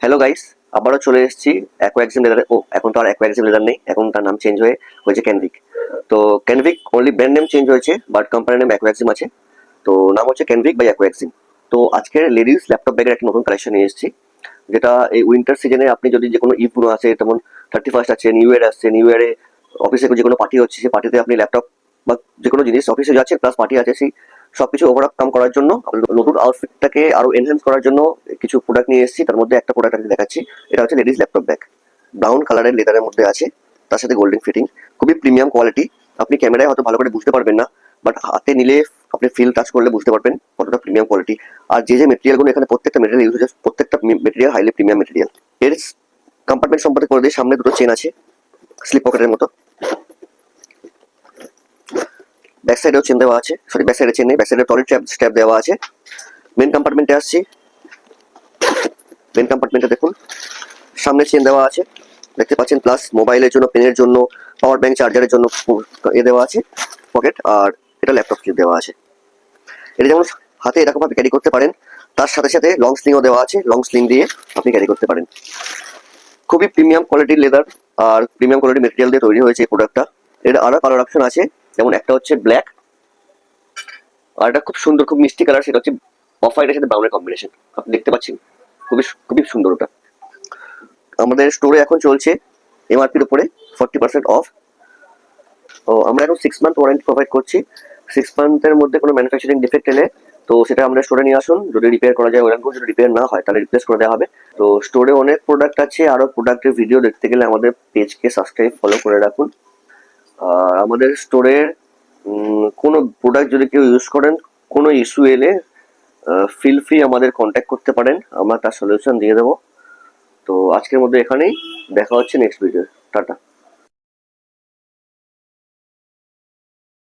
Hello guys, আবারও চলে এসেছি অ্যাকোয়া এক্সিম লেদারে। এখন তো আর অ্যাকোয়া এক্সিম লেদার নেই, এখন তার নাম চেঞ্জ হয়েছে ক্যানভিক। তো ক্যানভিক অনলি ব্র্যান্ড নেম চেঞ্জ হয়েছে, but company name aqua Exim আছে। তো নাম হচ্ছে ক্যানভিক বাই অ্যাকোয়া এক্সিম। তো আজকের লেডিস ল্যাপটপ ব্যাগের একটা নতুন কালেকশন নিয়ে এসেছি, যেটা এই উইন্টার সিজনে আপনি যদি যে কোনো ঈদ পুরো আছে, যেমন 31st আছে, নিউ ইয়ার আসছে, নিউ ইয়ারে অফিসে যে কোনো পার্টি হচ্ছে, সেই পার্টিতে আপনি ল্যাপটপ বা যে কোনো জিনিস অফিসে যাচ্ছে প্লাস পার্টি আছে, সেই সবকিছু ওভারকাম করার জন্য নতুন আউটফিটটাকে আরো এনহ্যান্স করার জন্য কিছু প্রোডাক্ট নিয়ে এসেছি। তার মধ্যে একটা প্রোডাক্ট আমি দেখাচ্ছি। এটা হচ্ছে লেডিস ল্যাপটপ ব্যাগ, ব্রাউন কালারের লেদারের মধ্যে আছে, তার সাথে গোল্ডেন ফিটিং, খুবই প্রিমিয়াম কোয়ালিটি। আপনি ক্যামেরায় হয়তো ভালো করে বুঝতে পারবেন না, বাট হাতে নিলে আপনি ফিল টাচ করলে বুঝতে পারবেন কতটা প্রিমিয়াম কোয়ালিটি। আর যে মেটেরিয়ালগুলো এখানে প্রত্যেকটা মেটেরিয়াল ইউজ হচ্ছে, প্রত্যেকটা মেটেরিয়াল হাইলি প্রিমিয়াম মেটেরিয়াল। এর কম্পার্টমেন্ট সম্পর্কে করে দিয়ে, সামনে দুটো চেন আছে স্লিপ পকেটের মতো, ব্যাক সাইডেও চেন দেওয়া আছে, সরি ব্যাক সাইডে চেন নেই, ব্যাক সাইডে টলি স্ট্র্যাপ দেওয়া আছে। মেন কম্পার্টমেন্টে আসছি, মেন কম্পার্টমেন্টে দেখুন সামনে চেন দেওয়া আছে, দেখতে পাচ্ছেন, প্লাস মোবাইলের জন্য, পেনের জন্য, পাওয়ার ব্যাংক চার্জারের জন্য দেওয়া আছে পকেট। আর এটা ল্যাপটপ ক্লিপ দেওয়া আছে। এটা যেমন হাতে এরকম ভাবে ক্যারি করতে পারেন, তার সাথে সাথে লং স্লিংও দেওয়া আছে, লং স্লিং দিয়ে আপনি ক্যারি করতে পারেন। খুবই প্রিমিয়াম কোয়ালিটির লেদার আর প্রিমিয়াম কোয়ালিটির মেটেরিয়াল দিয়ে তৈরি হয়েছে এই প্রোডাক্টটা। এর আরো কালার অপশন আছে, যেমন একটা হচ্ছে ব্ল্যাক, আর এটা খুব সুন্দর, খুব মিষ্টি কালার, সেটা হচ্ছে অফ হোয়াইটের সাথে ব্রাউনের কম্বিনেশন। আপনি দেখতে পাচ্ছেন, খুবই খুবই সুন্দর ওটা। আমাদের স্টোরে এখন চলছে এমআরপির উপরে 40% অফ। তো আমরা এখন 6 মান্থ ওয়ারেন্টি প্রোভাইড করছি। 6 মান্থের মধ্যে কোনো ম্যানুফ্যাকচারিং ডিফেক্ট এলে তো সেটা আমরা স্টোরে নিয়ে আসুন, যদি রিপেয়ার করা যায় ওরকম, যদি রিপেয়ার না হয় তাহলে রিপ্লেস করে দেওয়া হবে। তো স্টোরে অনেক প্রোডাক্ট আছে, আরো প্রোডাক্টের ভিডিও দেখতে গেলে আমাদের পেজকে সাবস্ক্রাইব ফলো করে রাখুন। আর আমাদের স্টোরের কোনো প্রোডাক্ট যদি কেউ ইউজ করেন, কোনো ইস্যু এলে ফিল ফ্রি আমাদের কন্ট্যাক্ট করতে পারেন, আমরা তার সলিউশন দিয়ে দেবো। তো আজকের মধ্যে এখানেই, দেখা হচ্ছে নেক্সট ভিডিও। টাটা।